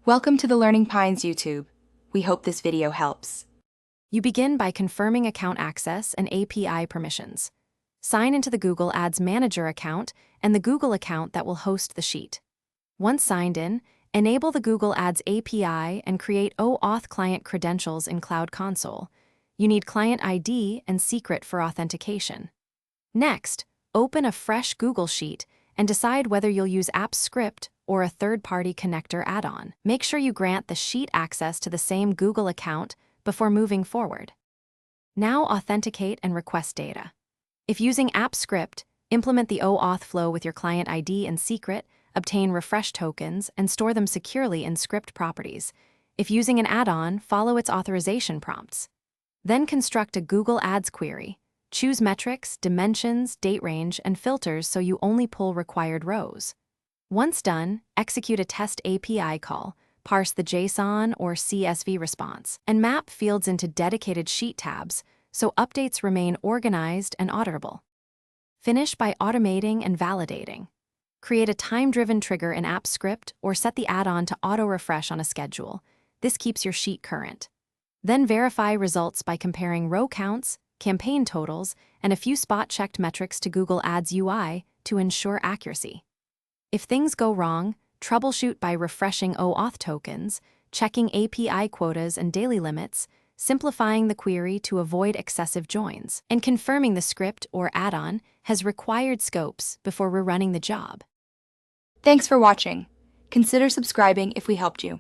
Welcome to the Learning Pines YouTube. We hope this video helps. You begin by confirming account access and API permissions. Sign into the Google Ads Manager account and the Google account that will host the sheet. Once signed in, enable the Google Ads API and create OAuth client credentials in Cloud Console. You need client ID and secret for authentication. Next, open a fresh Google Sheet and decide whether you'll use AppScript or a third-party connector add-on. Make sure you grant the sheet access to the same Google account before moving forward. Now authenticate and request data. If using AppScript, implement the OAuth flow with your client ID and secret, obtain refresh tokens, and store them securely in script properties. If using an add-on, follow its authorization prompts. Then construct a Google Ads query. Choose metrics, dimensions, date range, and filters so you only pull required rows. Once done, execute a test API call, parse the JSON or CSV response, and map fields into dedicated sheet tabs so updates remain organized and auditable. Finish by automating and validating. Create a time-driven trigger in AppScript or set the add-on to auto-refresh on a schedule. This keeps your sheet current. Then verify results by comparing row counts, campaign totals, and a few spot-checked metrics to Google Ads UI to ensure accuracy. If things go wrong, troubleshoot by refreshing OAuth tokens, checking API quotas and daily limits, simplifying the query to avoid excessive joins, and confirming the script or add-on has required scopes before rerunning the job. Thanks for watching. Consider subscribing if we helped you.